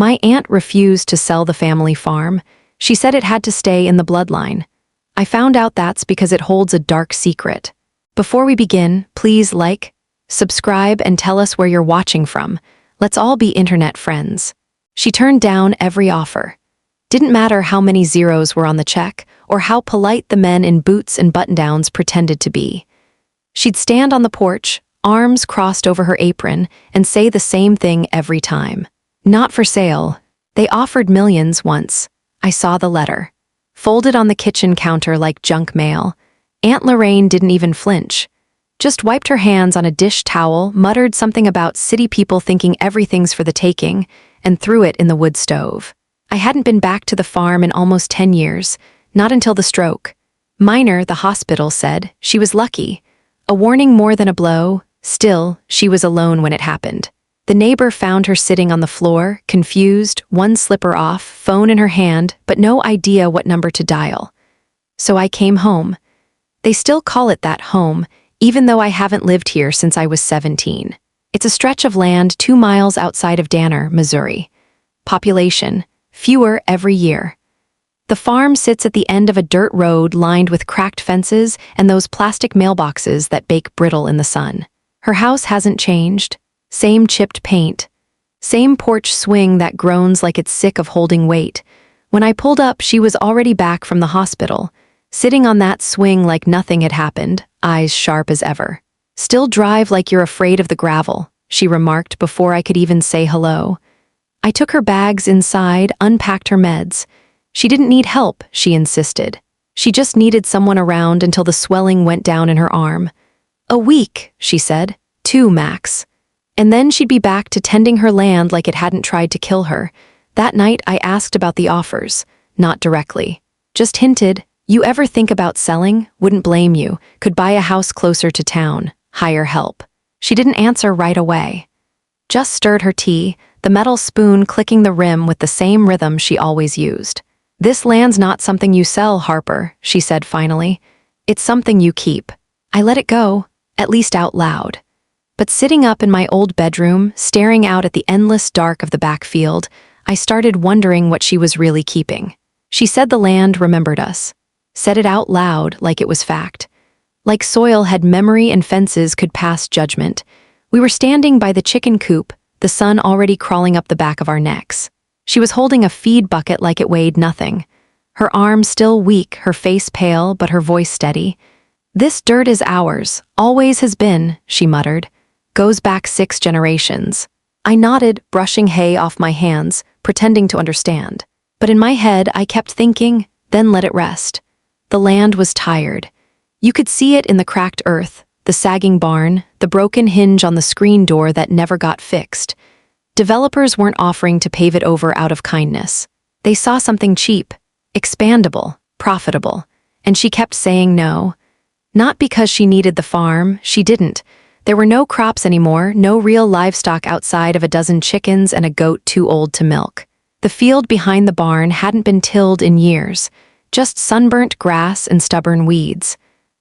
My aunt refused to sell the family farm. She said it had to stay in the bloodline. I found out that's because it holds a dark secret. Before we begin, please like, subscribe, and tell us where you're watching from. Let's all be internet friends. She turned down every offer. Didn't matter how many zeros were on the check or how polite the men in boots and button-downs pretended to be. She'd stand on the porch, arms crossed over her apron, and say the same thing every time. Not for sale. They offered millions once. I saw the letter. Folded on the kitchen counter like junk mail. Aunt Lorraine didn't even flinch. Just wiped her hands on a dish towel, muttered something about city people thinking everything's for the taking, and threw it in the wood stove. I hadn't been back to the farm in almost 10 years, not until the stroke. Minor, the hospital said. She was lucky. A warning more than a blow. Still, she was alone when it happened. The neighbor found her sitting on the floor, confused, one slipper off, phone in her hand, but no idea what number to dial. So I came home. They still call it that, home, even though I haven't lived here since I was 17. It's a stretch of land 2 miles outside of Danner, Missouri. Population, fewer every year. The farm sits at the end of a dirt road lined with cracked fences and those plastic mailboxes that bake brittle in the sun. Her house hasn't changed. Same chipped paint. Same porch swing that groans like it's sick of holding weight. When I pulled up, she was already back from the hospital, sitting on that swing like nothing had happened, eyes sharp as ever. "Still drive like you're afraid of the gravel," she remarked before I could even say hello. I took her bags inside, unpacked her meds. She didn't need help, she insisted. She just needed someone around until the swelling went down in her arm. "A week," she said. 2 max. And then she'd be back to tending her land like it hadn't tried to kill her. That night I asked about the offers, not directly. Just hinted, "You ever think about selling? Wouldn't blame you. Could buy a house closer to town. Hire help." She didn't answer right away. Just stirred her tea, the metal spoon clicking the rim with the same rhythm she always used. "This land's not something you sell, Harper," she said finally. "It's something you keep." I let it go, at least out loud. But sitting up in my old bedroom, staring out at the endless dark of the backfield, I started wondering what she was really keeping. She said the land remembered us. Said it out loud like it was fact. Like soil had memory and fences could pass judgment. We were standing by the chicken coop, the sun already crawling up the back of our necks. She was holding a feed bucket like it weighed nothing. Her arm still weak, her face pale, but her voice steady. "This dirt is ours, always has been," she muttered. "Goes back 6 generations." I nodded, brushing hay off my hands, pretending to understand. But in my head, I kept thinking, then let it rest. The land was tired. You could see it in the cracked earth, the sagging barn, the broken hinge on the screen door that never got fixed. Developers weren't offering to pave it over out of kindness. They saw something cheap, expandable, profitable, and she kept saying no. Not because she needed the farm, she didn't. There were no crops anymore, no real livestock outside of a dozen chickens and a goat too old to milk. The field behind the barn hadn't been tilled in years, just sunburnt grass and stubborn weeds.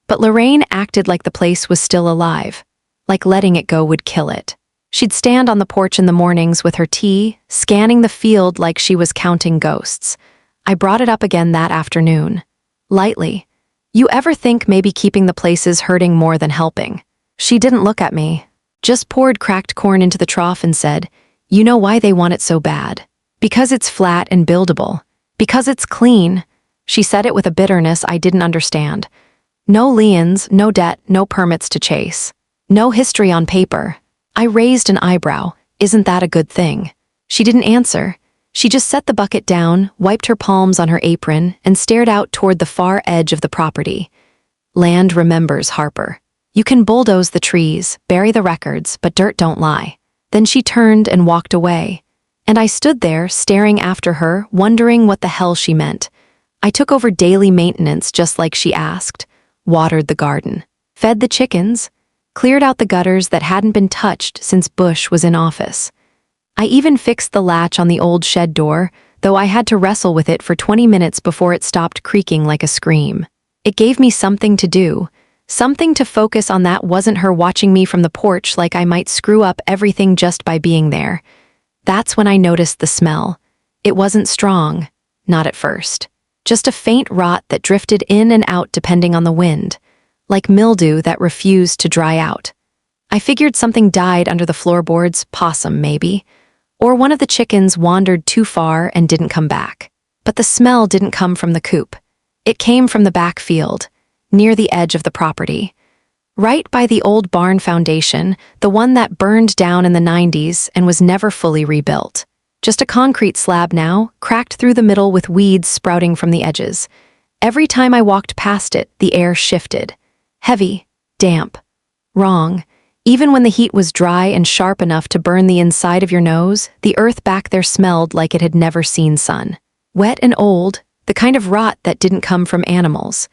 But Lorraine acted like the place was still alive, like letting it go would kill it. She'd stand on the porch in the mornings with her tea, scanning the field like she was counting ghosts. I brought it up again that afternoon. Lightly. "You ever think maybe keeping the place is hurting more than helping?" She didn't look at me, just poured cracked corn into the trough and said, "You know why they want it so bad? Because it's flat and buildable. Because it's clean." She said it with a bitterness I didn't understand. No liens, no debt, no permits to chase. No history on paper. I raised an eyebrow. "Isn't that a good thing?" She didn't answer. She just set the bucket down, wiped her palms on her apron, and stared out toward the far edge of the property. "Land remembers, Harper. You can bulldoze the trees, bury the records, but dirt don't lie." Then she turned and walked away. And I stood there, staring after her, wondering what the hell she meant. I took over daily maintenance just like she asked. Watered the garden. Fed the chickens. Cleared out the gutters that hadn't been touched since Bush was in office. I even fixed the latch on the old shed door, though I had to wrestle with it for 20 minutes before it stopped creaking like a scream. It gave me something to do. Something to focus on that wasn't her watching me from the porch like I might screw up everything just by being there. That's when I noticed the smell. It wasn't strong, not at first. Just a faint rot that drifted in and out depending on the wind, like mildew that refused to dry out. I figured something died under the floorboards, possum maybe, or one of the chickens wandered too far and didn't come back. But the smell didn't come from the coop. It came from the back field, near the edge of the property. Right by the old barn foundation, the one that burned down in the 90s and was never fully rebuilt. Just a concrete slab now, cracked through the middle with weeds sprouting from the edges. Every time I walked past it, the air shifted. Heavy, damp, wrong. Even when the heat was dry and sharp enough to burn the inside of your nose, the earth back there smelled like it had never seen sun. Wet and old, the kind of rot that didn't come from animals.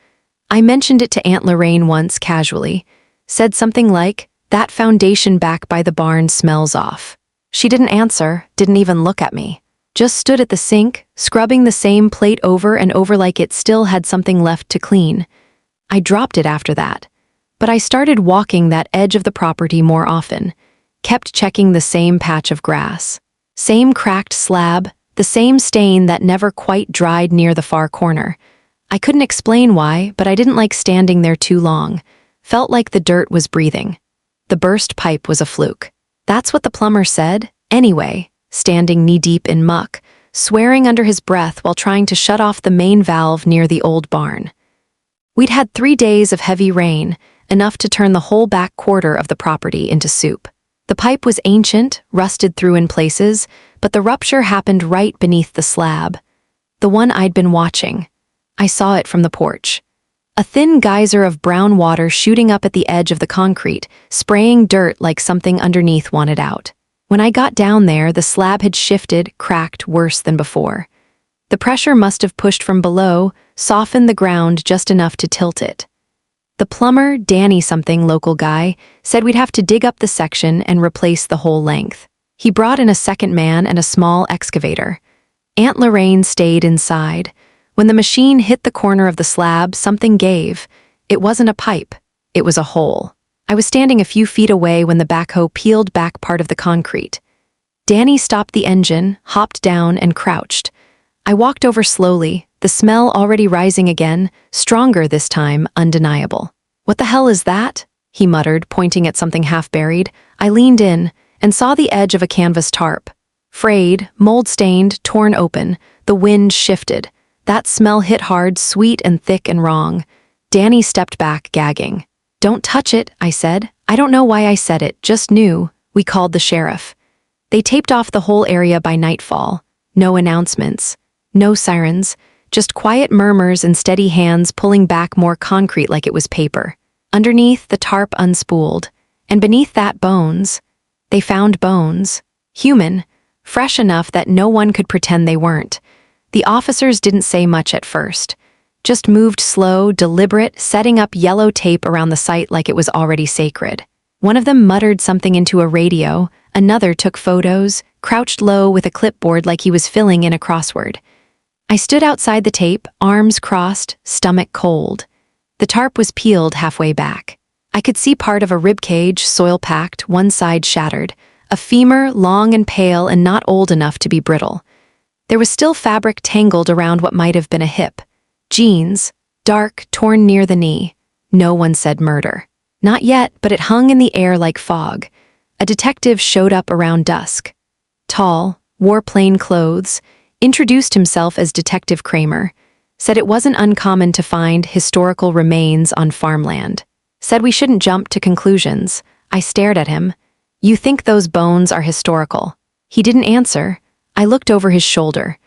I mentioned it to Aunt Lorraine once casually, said something like, "That foundation back by the barn smells off." She didn't answer, didn't even look at me. Just stood at the sink, scrubbing the same plate over and over like it still had something left to clean. I dropped it after that. But I started walking that edge of the property more often, kept checking the same patch of grass. Same cracked slab, the same stain that never quite dried near the far corner. I couldn't explain why, but I didn't like standing there too long. Felt like the dirt was breathing. The burst pipe was a fluke. That's what the plumber said, anyway, standing knee-deep in muck, swearing under his breath while trying to shut off the main valve near the old barn. We'd had 3 days of heavy rain, enough to turn the whole back quarter of the property into soup. The pipe was ancient, rusted through in places, but the rupture happened right beneath the slab. The one I'd been watching. I saw it from the porch. A thin geyser of brown water shooting up at the edge of the concrete, spraying dirt like something underneath wanted out. When I got down there, the slab had shifted, cracked worse than before. The pressure must have pushed from below, softened the ground just enough to tilt it. The plumber, Danny something local guy, said we'd have to dig up the section and replace the whole length. He brought in a second man and a small excavator. Aunt Lorraine stayed inside. When the machine hit the corner of the slab, something gave. It wasn't a pipe. It was a hole. I was standing a few feet away when the backhoe peeled back part of the concrete. Danny stopped the engine, hopped down, and crouched. I walked over slowly, the smell already rising again, stronger this time, undeniable. "What the hell is that?" he muttered, pointing at something half-buried. I leaned in and saw the edge of a canvas tarp. Frayed, mold-stained, torn open, the wind shifted. That smell hit hard, sweet and thick and wrong. Danny stepped back, gagging. "Don't touch it," I said. I don't know why I said it, just knew. We called the sheriff. They taped off the whole area by nightfall. No announcements. No sirens. Just quiet murmurs and steady hands pulling back more concrete like it was paper. Underneath, the tarp unspooled. And beneath that, bones. They found bones. Human. Fresh enough that no one could pretend they weren't. The officers didn't say much at first. Just moved slow, deliberate, setting up yellow tape around the site like it was already sacred. One of them muttered something into a radio, another took photos, crouched low with a clipboard like he was filling in a crossword. I stood outside the tape, arms crossed, stomach cold. The tarp was peeled halfway back. I could see part of a ribcage, soil-packed, one side shattered, a femur, long and pale and not old enough to be brittle. There was still fabric tangled around what might have been a hip. Jeans, dark, torn near the knee. No one said murder. Not yet, but it hung in the air like fog. A detective showed up around dusk. Tall, wore plain clothes, introduced himself as Detective Kramer, said it wasn't uncommon to find historical remains on farmland. Said we shouldn't jump to conclusions. I stared at him. "You think those bones are historical?" He didn't answer. I looked over his shoulder.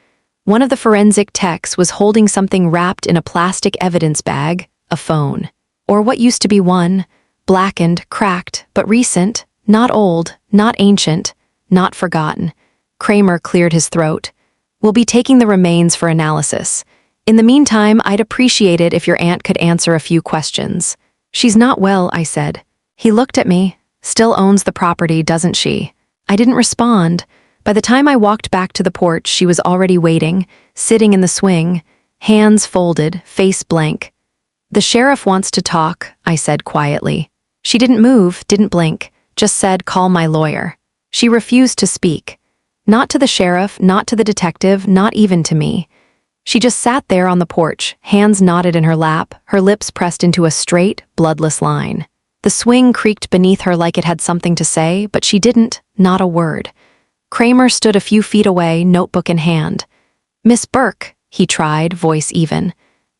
One of the forensic techs was holding something wrapped in a plastic evidence bag, a phone. Or what used to be one, blackened, cracked, but recent, not old, not ancient, not forgotten. Kramer cleared his throat. "We'll be taking the remains for analysis. In the meantime, I'd appreciate it if your aunt could answer a few questions." "She's not well," I said. He looked at me. "Still owns the property, doesn't she?" I didn't respond. By the time I walked back to the porch, she was already waiting, sitting in the swing, hands folded, face blank. "The sheriff wants to talk," I said quietly. She didn't move, didn't blink, just said, "Call my lawyer." She refused to speak. Not to the sheriff, not to the detective, not even to me. She just sat there on the porch, hands knotted in her lap, her lips pressed into a straight, bloodless line. The swing creaked beneath her like it had something to say, but she didn't, not a word. Kramer stood a few feet away, notebook in hand. "Miss Burke," he tried, voice even.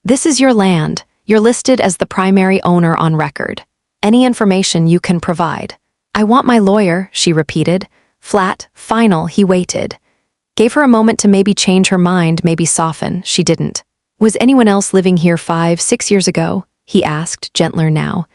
"This is your land. You're listed as the primary owner on record. Any information you can provide." "I want my lawyer," she repeated. Flat, final, he waited. Gave her a moment to maybe change her mind, maybe soften. She didn't. "Was anyone else living here 5, 6 years ago?" he asked, gentler now.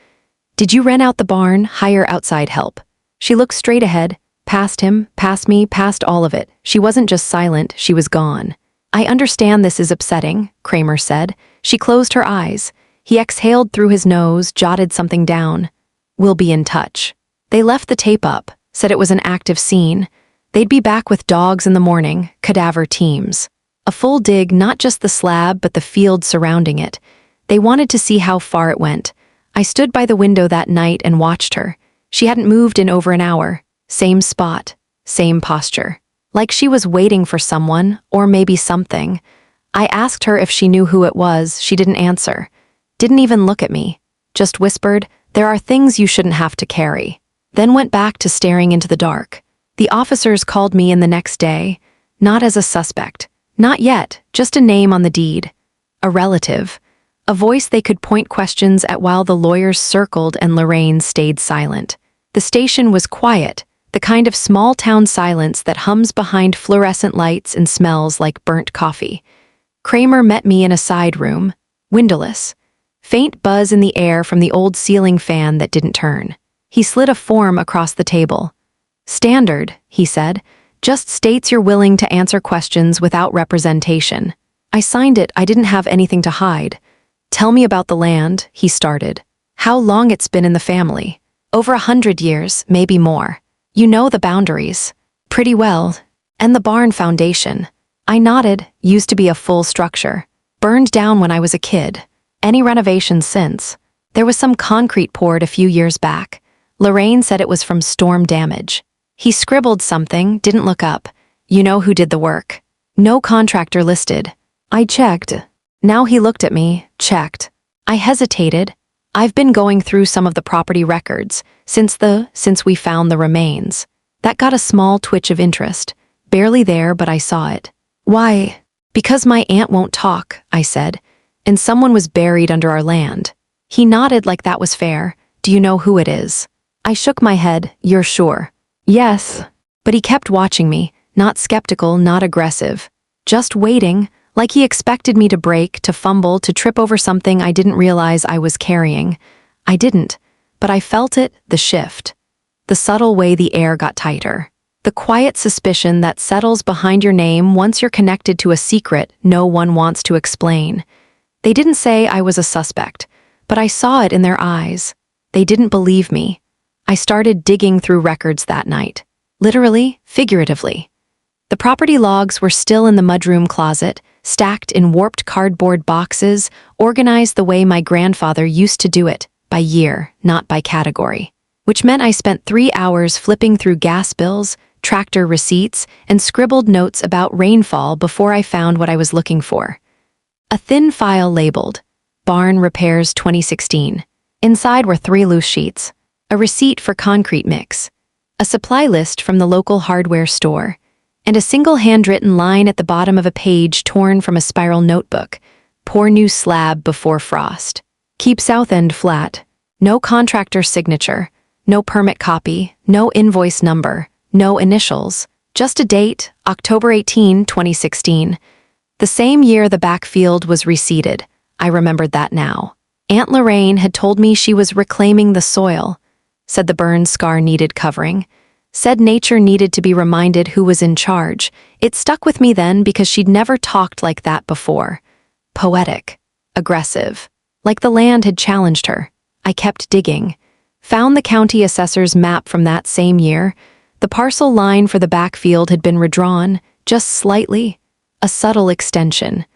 "Did you rent out the barn, hire outside help?" She looked straight ahead, past him, past me, past all of it. She wasn't just silent, she was gone. "I understand this is upsetting," Kramer said. She closed her eyes. He exhaled through his nose, jotted something down. "We'll be in touch." They left the tape up, said it was an active scene. They'd be back with dogs in the morning, cadaver teams. A full dig, not just the slab, but the field surrounding it. They wanted to see how far it went. I stood by the window that night and watched her. She hadn't moved in over an hour. Same spot, same posture. Like she was waiting for someone, or maybe something. I asked her if she knew who it was. She didn't answer. Didn't even look at me. Just whispered, "There are things you shouldn't have to carry." Then went back to staring into the dark. The officers called me in the next day, not as a suspect. Not yet, just a name on the deed. A relative. A voice they could point questions at while the lawyers circled and Lorraine stayed silent. The station was quiet, the kind of small-town silence that hums behind fluorescent lights and smells like burnt coffee. Kramer met me in a side room, windowless. Faint buzz in the air from the old ceiling fan that didn't turn. He slid a form across the table. "Standard," he said, "just states you're willing to answer questions without representation." I signed it. I didn't have anything to hide. "Tell me about the land," he started. "How long it's been in the family?" "Over 100 years, maybe more." "You know the boundaries." "Pretty well." "And the barn foundation?" I nodded. "Used to be a full structure. Burned down when I was a kid." "Any renovations since?" "There was some concrete poured a few years back. Lorraine said it was from storm damage." He scribbled something, didn't look up. "You know who did the work?" "No contractor listed." I checked. Now he looked at me, checked. I hesitated. "I've been going through some of the property records since we found the remains." That got a small twitch of interest. Barely there, but I saw it. "Why?" "Because my aunt won't talk," I said, "and someone was buried under our land." He nodded like that was fair. "Do you know who it is?" I shook my head. "You're sure?" "Yes." But he kept watching me, not skeptical, not aggressive. Just waiting, like he expected me to break, to fumble, to trip over something I didn't realize I was carrying. I didn't, but I felt it, the shift. The subtle way the air got tighter. The quiet suspicion that settles behind your name once you're connected to a secret no one wants to explain. They didn't say I was a suspect, but I saw it in their eyes. They didn't believe me. I started digging through records that night. Literally, figuratively. The property logs were still in the mudroom closet, stacked in warped cardboard boxes, organized the way my grandfather used to do it, by year, not by category. Which meant I spent 3 hours flipping through gas bills, tractor receipts, and scribbled notes about rainfall before I found what I was looking for. A thin file labeled, "Barn Repairs 2016. Inside were 3 loose sheets. A receipt for concrete mix, a supply list from the local hardware store, and a single handwritten line at the bottom of a page torn from a spiral notebook. "Pour new slab before frost. Keep south end flat." No contractor signature, no permit copy, no invoice number, no initials. Just a date, October 18, 2016. The same year the backfield was reseeded. I remembered that now. Aunt Lorraine had told me she was reclaiming the soil. Said the burn scar needed covering. Said nature needed to be reminded who was in charge. It stuck with me then because she'd never talked like that before. Poetic. Aggressive. Like the land had challenged her. I kept digging. Found the county assessor's map from that same year. The parcel line for the backfield had been redrawn, just slightly. A subtle extension.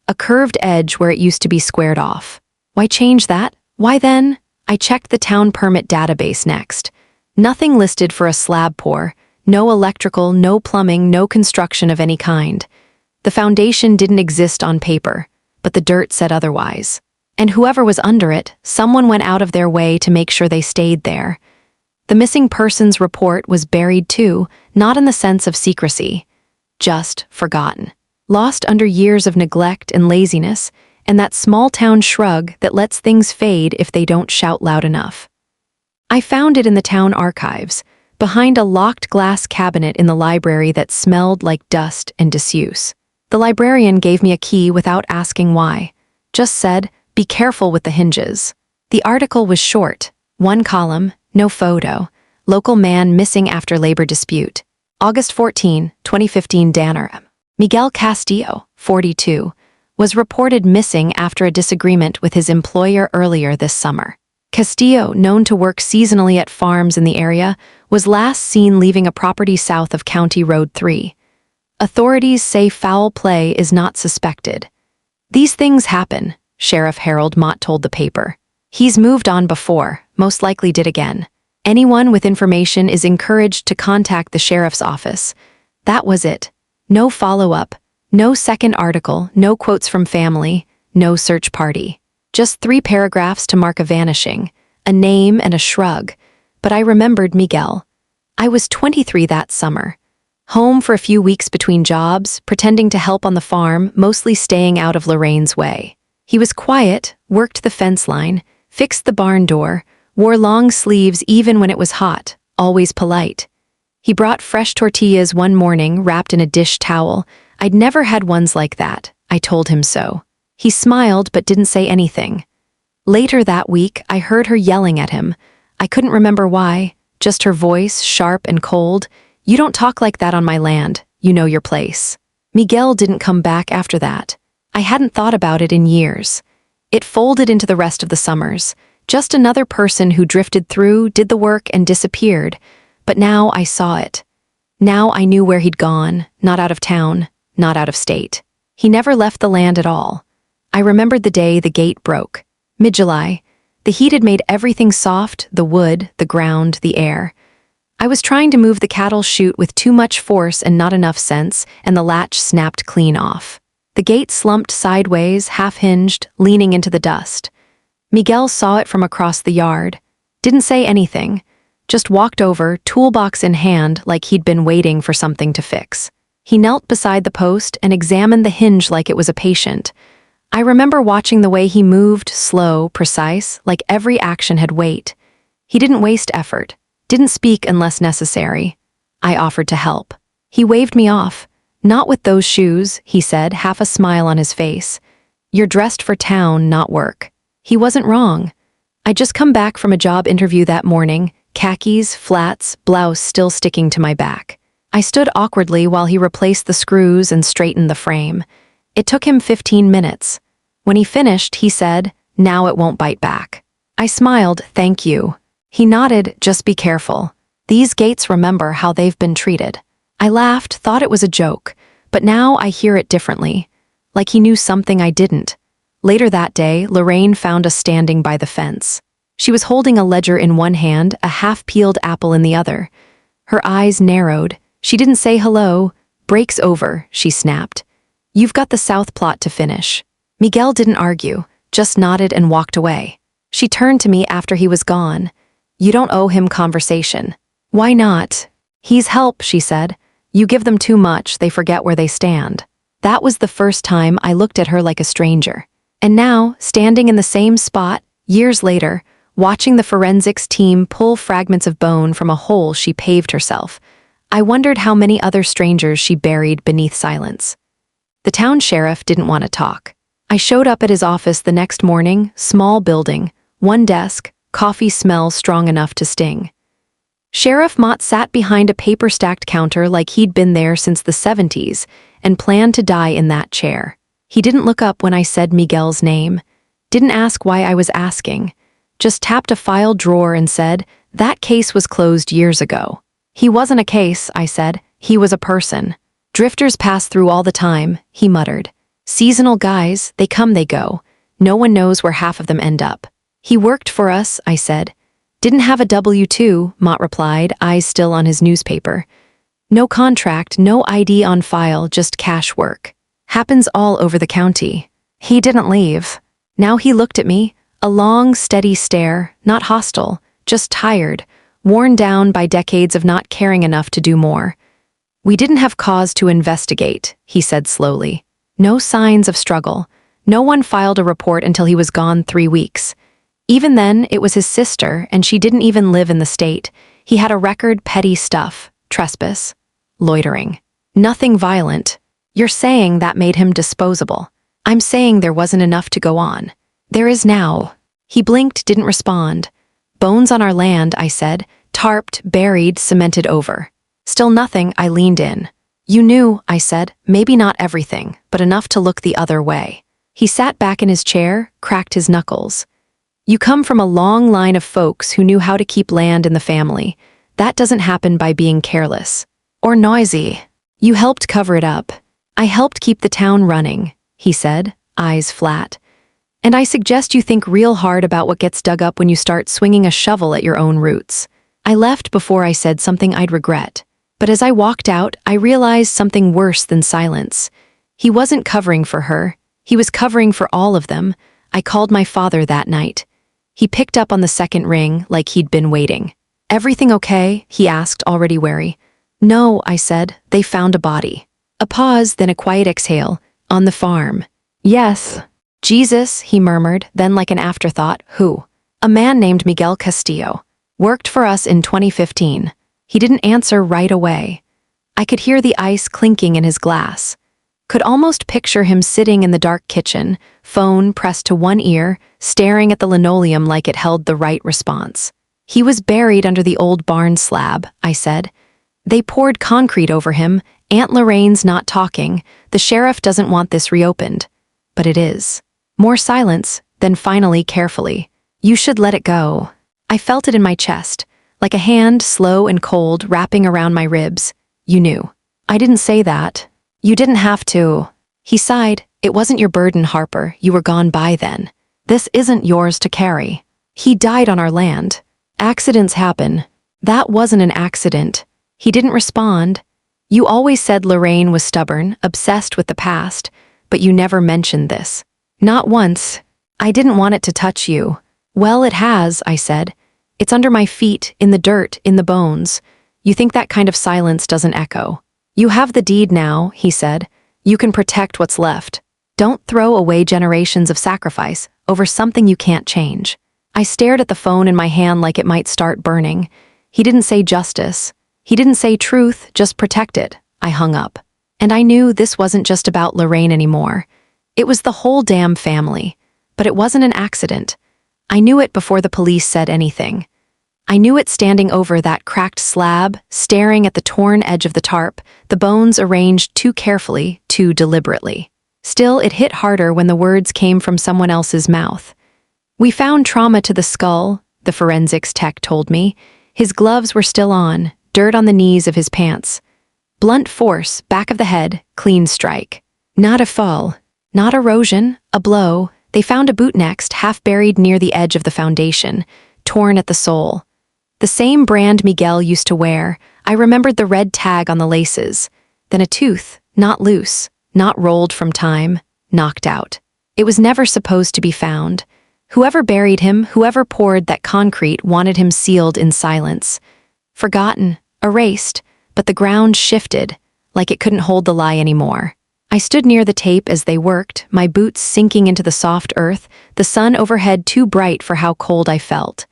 A curved edge where it used to be squared off. Why change that? Why then? I checked the town permit database next. Nothing listed for a slab pour, No electrical, no plumbing, no construction of any kind. The foundation didn't exist on paper, but the dirt said otherwise. And whoever was under it, someone went out of their way to make sure they stayed there. The missing persons report was buried too, not in the sense of secrecy, just forgotten. Lost under years of neglect and laziness, and that small-town shrug that lets things fade if they don't shout loud enough. I found it in the town archives, behind a locked glass cabinet in the library that smelled like dust and disuse. The librarian gave me a key without asking why, just said, "Be careful with the hinges." The article was short, one column, no photo. Local man missing after labor dispute. August 14, 2015 Danner. Miguel Castillo, 42, was reported missing after a disagreement with his employer earlier this summer. Castillo, known to work seasonally at farms in the area, was last seen leaving a property south of County Road 3. Authorities say foul play is not suspected. "These things happen," Sheriff Harold Mott told the paper. "He's moved on before, most likely did again. Anyone with information is encouraged to contact the sheriff's office." That was it. No follow-up, no second article, no quotes from family, no search party. Just 3 paragraphs to mark a vanishing, a name and a shrug. But I remembered Miguel. I was 23 that summer. Home for a few weeks between jobs, pretending to help on the farm, mostly staying out of Lorraine's way. He was quiet, worked the fence line, fixed the barn door, wore long sleeves even when it was hot, always polite. He brought fresh tortillas one morning wrapped in a dish towel. I'd never had ones like that. I told him so. He smiled but didn't say anything. Later that week, I heard her yelling at him. I couldn't remember why, just her voice, sharp and cold. "You don't talk like that on my land. You know your place." Miguel didn't come back after that. I hadn't thought about it in years. It folded into the rest of the summers. Just another person who drifted through, did the work, and disappeared. But now I saw it. Now I knew where he'd gone, not out of town, not out of state. He never left the land at all. I remembered the day the gate broke. Mid-July. The heat had made everything soft, the wood, the ground, the air. I was trying to move the cattle chute with too much force and not enough sense, and the latch snapped clean off. The gate slumped sideways, half-hinged, leaning into the dust. Miguel saw it from across the yard. Didn't say anything. Just walked over, toolbox in hand, like he'd been waiting for something to fix. He knelt beside the post and examined the hinge like it was a patient. I remember watching the way he moved, slow, precise, like every action had weight. He didn't waste effort, didn't speak unless necessary. I offered to help. He waved me off. "Not with those shoes," he said, half a smile on his face. "You're dressed for town, not work." He wasn't wrong. I'd just come back from a job interview that morning, khakis, flats, blouse still sticking to my back. I stood awkwardly while he replaced the screws and straightened the frame. It took him 15 minutes. When he finished, he said, "Now it won't bite back." I smiled, "Thank you." He nodded, "Just be careful. These gates remember how they've been treated." I laughed, thought it was a joke, but now I hear it differently. Like he knew something I didn't. Later that day, Lorraine found us standing by the fence. She was holding a ledger in one hand, a half-peeled apple in the other. Her eyes narrowed. She didn't say hello. "Break's over," she snapped. "You've got the South plot to finish." Miguel didn't argue, just nodded and walked away. She turned to me after he was gone. "You don't owe him conversation." "Why not?" "He's help," she said. "You give them too much, they forget where they stand." That was the first time I looked at her like a stranger. And now, standing in the same spot, years later, watching the forensics team pull fragments of bone from a hole she paved herself, I wondered how many other strangers she buried beneath silence. The town sheriff didn't want to talk. I showed up at his office the next morning, small building, one desk, coffee smell strong enough to sting. Sheriff Mott sat behind a paper-stacked counter like he'd been there since the 70s and planned to die in that chair. He didn't look up when I said Miguel's name, didn't ask why I was asking, just tapped a file drawer and said, "That case was closed years ago." "He wasn't a case," I said. "He was a person. Drifters pass through all the time," he muttered. "Seasonal guys, they come, they go. No one knows where half of them end up." "He worked for us," I said. "Didn't have a W-2, Mott replied, eyes still on his newspaper. No contract, no ID on file, just cash work. Happens all over the county. He didn't leave. Now he looked at me, a long, steady stare, not hostile, just tired, worn down by decades of not caring enough to do more. We didn't have cause to investigate, he said slowly. No signs of struggle. No one filed a report until he was gone 3 weeks. Even then, it was his sister, and she didn't even live in the state. He had a record, petty stuff, trespass, loitering. Nothing violent. You're saying that made him disposable. I'm saying there wasn't enough to go on. There is now. He blinked, didn't respond. Bones on our land, I said. Tarped, buried, cemented over. Still nothing, I leaned in. You knew, I said, maybe not everything, but enough to look the other way. He sat back in his chair, cracked his knuckles. You come from a long line of folks who knew how to keep land in the family. That doesn't happen by being careless. Or noisy. You helped cover it up. I helped keep the town running, he said, eyes flat. And I suggest you think real hard about what gets dug up when you start swinging a shovel at your own roots. I left before I said something I'd regret. But as I walked out, I realized something worse than silence. He wasn't covering for her. He was covering for all of them. I called my father that night. He picked up on the second ring like he'd been waiting. Everything okay? He asked, already wary. No, I said. They found a body. A pause, then a quiet exhale. On the farm. Yes. Jesus, he murmured, then like an afterthought, who? A man named Miguel Castillo. Worked for us in 2015. He didn't answer right away. I could hear the ice clinking in his glass. Could almost picture him sitting in the dark kitchen, phone pressed to one ear, staring at the linoleum like it held the right response. He was buried under the old barn slab, I said. They poured concrete over him. Aunt Lorraine's not talking. The sheriff doesn't want this reopened. But it is. More silence, then finally carefully. You should let it go. I felt it in my chest, like a hand, slow and cold, wrapping around my ribs. You knew. I didn't say that. You didn't have to. He sighed. It wasn't your burden, Harper. You were gone by then. This isn't yours to carry. He died on our land. Accidents happen. That wasn't an accident. He didn't respond. You always said Lorraine was stubborn, obsessed with the past, but you never mentioned this. Not once. I didn't want it to touch you. Well, it has, I said. It's under my feet, in the dirt, in the bones. You think that kind of silence doesn't echo. You have the deed now, he said. You can protect what's left. Don't throw away generations of sacrifice over something you can't change. I stared at the phone in my hand like it might start burning. He didn't say justice. He didn't say truth, just protect it. I hung up. And I knew this wasn't just about Lorraine anymore. It was the whole damn family. But it wasn't an accident. I knew it before the police said anything. I knew it standing over that cracked slab, staring at the torn edge of the tarp, the bones arranged too carefully, too deliberately. Still, it hit harder when the words came from someone else's mouth. We found trauma to the skull, the forensics tech told me. His gloves were still on, dirt on the knees of his pants. Blunt force, back of the head, clean strike. Not a fall, not erosion, a blow. They found a boot next, half buried near the edge of the foundation, torn at the sole. The same brand Miguel used to wear. I remembered the red tag on the laces. Then a tooth, not loose, not rolled from time, knocked out. It was never supposed to be found. Whoever buried him, whoever poured that concrete, wanted him sealed in silence. Forgotten, erased, but the ground shifted, like it couldn't hold the lie anymore. I stood near the tape as they worked, my boots sinking into the soft earth, the sun overhead too bright for how cold I felt.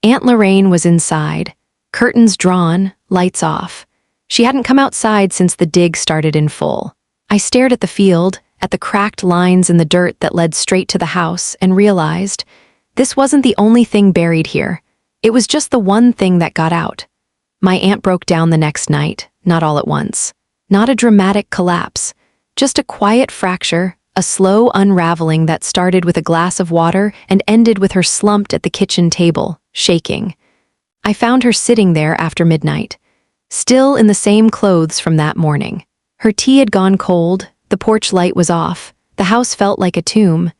Aunt Lorraine was inside, curtains drawn, lights off. She hadn't come outside since the dig started in full. I stared at the field, at the cracked lines in the dirt that led straight to the house, and realized this wasn't the only thing buried here. It was just the one thing that got out. My aunt broke down the next night, not all at once. Not a dramatic collapse, just a quiet fracture, a slow unraveling that started with a glass of water and ended with her slumped at the kitchen table, shaking. I found her sitting there after midnight, still in the same clothes from that morning. Her tea had gone cold, the porch light was off, the house felt like a tomb.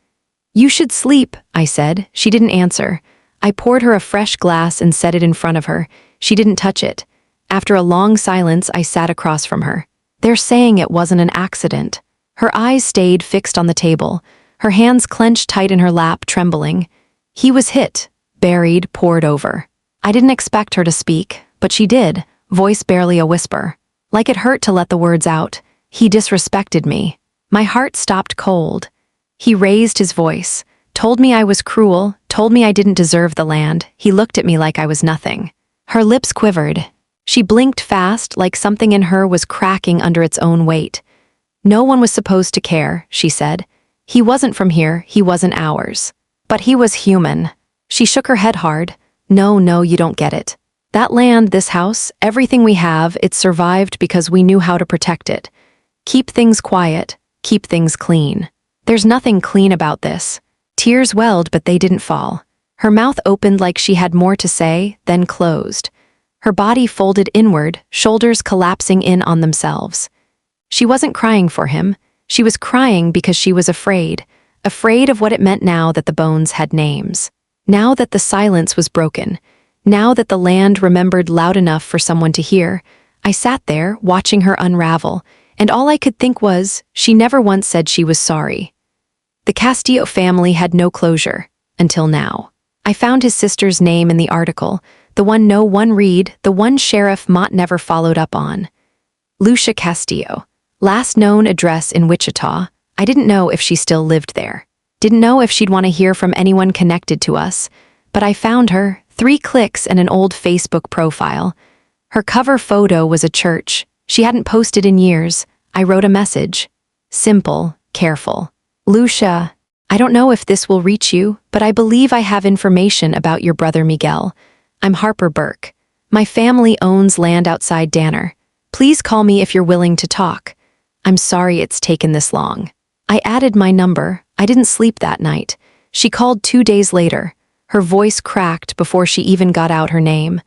You should sleep, I said. She didn't answer. I poured her a fresh glass and set it in front of her. She didn't touch it. After a long silence, I sat across from her. They're saying it wasn't an accident. Her eyes stayed fixed on the table, her hands clenched tight in her lap, trembling. He was hit, buried, poured over. I didn't expect her to speak, but she did, voice barely a whisper. Like it hurt to let the words out. He disrespected me. My heart stopped cold. He raised his voice, told me I was cruel, told me I didn't deserve the land. He looked at me like I was nothing. Her lips quivered. She blinked fast, like something in her was cracking under its own weight. No one was supposed to care, she said. He wasn't from here, he wasn't ours. But he was human. She shook her head hard. No, you don't get it. That land, this house, everything we have, it survived because we knew how to protect it. Keep things quiet, keep things clean. There's nothing clean about this. Tears welled, but they didn't fall. Her mouth opened like she had more to say, then closed. Her body folded inward, shoulders collapsing in on themselves. She wasn't crying for him. She was crying because she was afraid of what it meant now that the bones had names. Now that the silence was broken. Now that the land remembered loud enough for someone to hear. I sat there, watching her unravel, and all I could think was, she never once said she was sorry. The Castillo family had no closure, until now. I found his sister's name in the article, the one no one read, the one Sheriff Mott never followed up on. Lucia Castillo. Last known address in Wichita. I didn't know if she still lived there. Didn't know if she'd want to hear from anyone connected to us. But I found her, 3 clicks and an old Facebook profile. Her cover photo was a church. She hadn't posted in years. I wrote a message. Simple, careful. Lucia, I don't know if this will reach you, but I believe I have information about your brother Miguel. I'm Harper Burke. My family owns land outside Danner. Please call me if you're willing to talk. I'm sorry it's taken this long. I added my number. I didn't sleep that night. She called 2 days later. Her voice cracked before she even got out her name.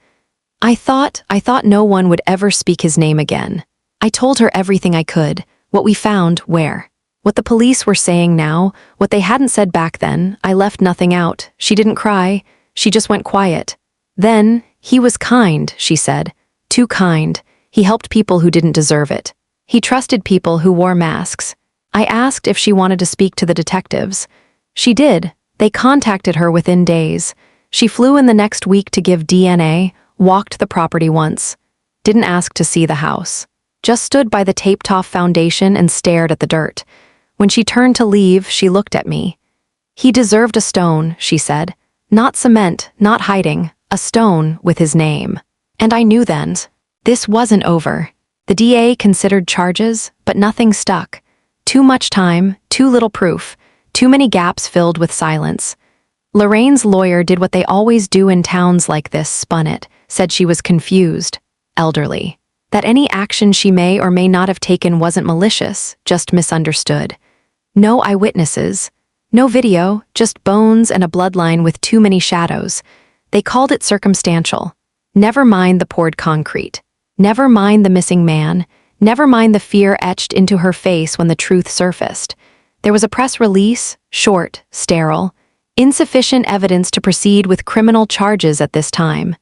I thought no one would ever speak his name again. I told her everything I could, what we found, where. What the police were saying now, what they hadn't said back then. I left nothing out. She didn't cry. She just went quiet. Then, he was kind, she said. Too kind. He helped people who didn't deserve it. He trusted people who wore masks. I asked if she wanted to speak to the detectives. She did. They contacted her within days. She flew in the next week to give DNA, walked the property once. Didn't ask to see the house. Just stood by the taped-off foundation and stared at the dirt. When she turned to leave, she looked at me. He deserved a stone, she said. Not cement, not hiding, a stone with his name. And I knew then. This wasn't over. The DA considered charges, but nothing stuck. Too much time, too little proof, too many gaps filled with silence. Lorraine's lawyer did what they always do in towns like this, spun it, said she was confused, elderly. That any action she may or may not have taken wasn't malicious, just misunderstood. No eyewitnesses. No video, just bones and a bloodline with too many shadows. They called it circumstantial. Never mind the poured concrete. Never mind the missing man. Never mind the fear etched into her face when the truth surfaced. There was a press release, short, sterile. Insufficient evidence to proceed with criminal charges at this time.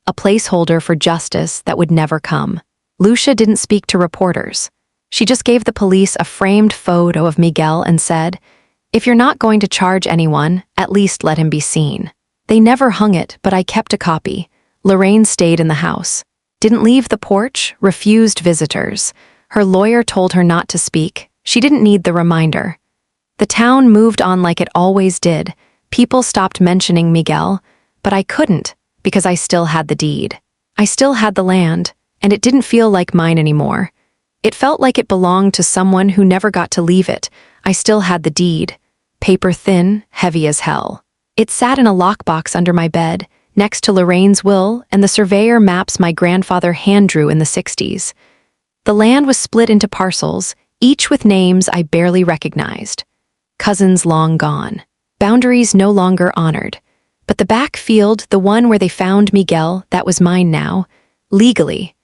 A placeholder for justice that would never come. Lucia didn't speak to reporters. She just gave the police a framed photo of Miguel and said, "If you're not going to charge anyone, at least let him be seen." They never hung it, but I kept a copy. Lorraine stayed in the house. Didn't leave the porch, refused visitors. Her lawyer told her not to speak. She didn't need the reminder. The town moved on like it always did. People stopped mentioning Miguel, but I couldn't, because I still had the deed. I still had the land, and it didn't feel like mine anymore. It felt like it belonged to someone who never got to leave it. I still had the deed. Paper thin, heavy as hell. It sat in a lockbox under my bed, next to Lorraine's will and the surveyor maps my grandfather hand-drew in the 60s. The land was split into parcels, each with names I barely recognized. Cousins long gone. Boundaries no longer honored. But the back field, the one where they found Miguel, that was mine now. Legally.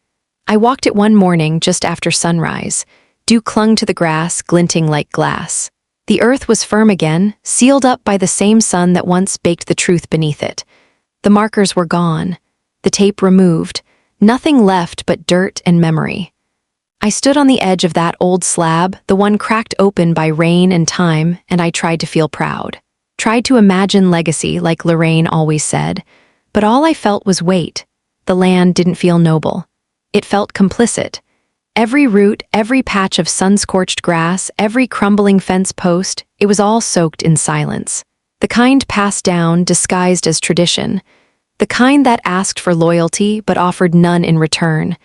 I walked it one morning just after sunrise. Dew clung to the grass, glinting like glass. The earth was firm again, sealed up by the same sun that once baked the truth beneath it. The markers were gone. The tape removed. Nothing left but dirt and memory. I stood on the edge of that old slab, the one cracked open by rain and time, and I tried to feel proud. Tried to imagine legacy, like Lorraine always said, but all I felt was weight. The land didn't feel noble. It felt complicit. Every root, every patch of sun-scorched grass, every crumbling fence post, it was all soaked in silence. The kind passed down, disguised as tradition. The kind that asked for loyalty but offered none in return.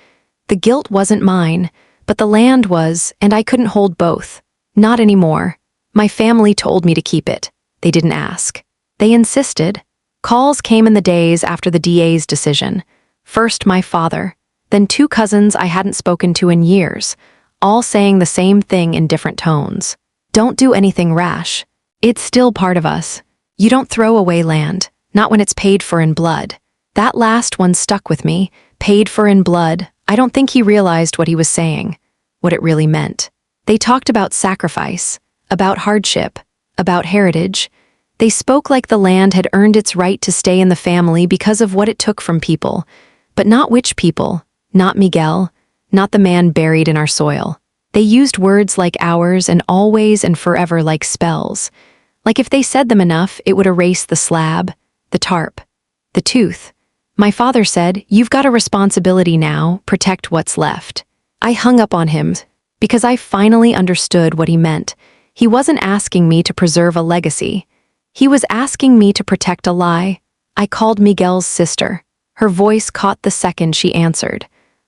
The guilt wasn't mine, but the land was, and I couldn't hold both. Not anymore. My family told me to keep it. They didn't ask. They insisted. Calls came in the days after the DA's decision. First my father, then 2 cousins I hadn't spoken to in years, all saying the same thing in different tones. Don't do anything rash. It's still part of us. You don't throw away land, not when it's paid for in blood. That last one stuck with me, paid for in blood. I don't think he realized what he was saying, what it really meant. They talked about sacrifice, about hardship, about heritage. They spoke like the land had earned its right to stay in the family because of what it took from people, but not which people. Not Miguel, not the man buried in our soil. They used words like ours and always and forever like spells. Like if they said them enough, it would erase the slab, the tarp, the tooth. My father said, "You've got a responsibility now, protect what's left." I hung up on him because I finally understood what he meant. He wasn't asking me to preserve a legacy. He was asking me to protect a lie. I called Miguel's sister. Her voice caught the second she answered.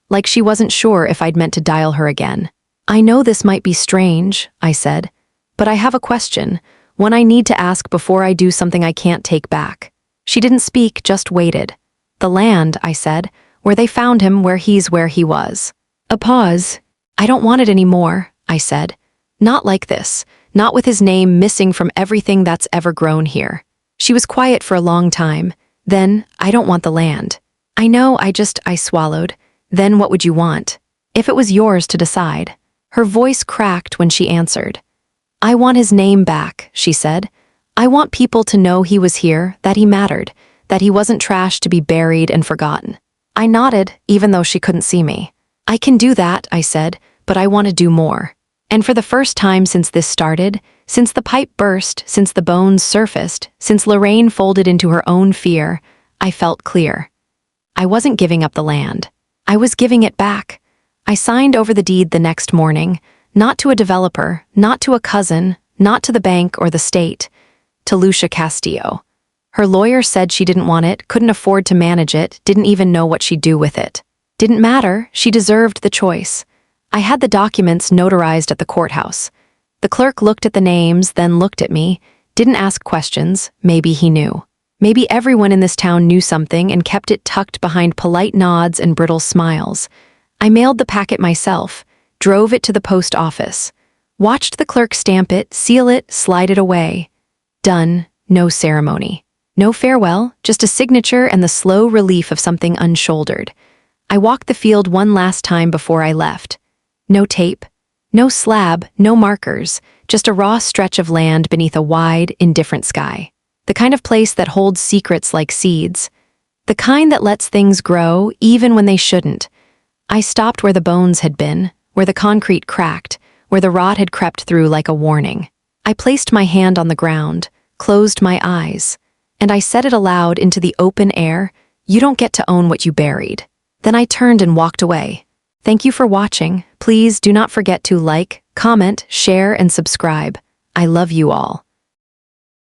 Like she wasn't sure if I'd meant to dial her again. "I know this might be strange," I said, "but I have a question, one I need to ask before I do something I can't take back." She didn't speak, just waited. "The land," I said, "where they found him, where he was." A pause. "I don't want it anymore," I said. "Not like this, not with his name missing from everything that's ever grown here." She was quiet for a long time. Then, "I don't want the land." "I know, I swallowed. Then what would you want?" "If it was yours to decide." Her voice cracked when she answered. "I want his name back," she said. "I want people to know he was here, that he mattered, that he wasn't trash to be buried and forgotten." I nodded, even though she couldn't see me. "I can do that," I said, "but I want to do more." And for the first time since this started, since the pipe burst, since the bones surfaced, since Lorraine folded into her own fear, I felt clear. I wasn't giving up the land. I was giving it back. I signed over the deed the next morning, not to a developer, not to a cousin, not to the bank or the state, to Lucia Castillo. Her lawyer said she didn't want it, couldn't afford to manage it, didn't even know what she'd do with it. Didn't matter, she deserved the choice. I had the documents notarized at the courthouse. The clerk looked at the names, then looked at me, didn't ask questions, maybe he knew. Maybe everyone in this town knew something and kept it tucked behind polite nods and brittle smiles. I mailed the packet myself, drove it to the post office, watched the clerk stamp it, seal it, slide it away. Done, no ceremony. No farewell, just a signature and the slow relief of something unshouldered. I walked the field one last time before I left. No tape, no slab, no markers, just a raw stretch of land beneath a wide, indifferent sky. The kind of place that holds secrets like seeds. The kind that lets things grow even when they shouldn't. I stopped where the bones had been, where the concrete cracked, where the rot had crept through like a warning. I placed my hand on the ground, closed my eyes, and I said it aloud into the open air, "You don't get to own what you buried." Then I turned and walked away. Thank you for watching. Please do not forget to like, comment, share, and subscribe. I love you all.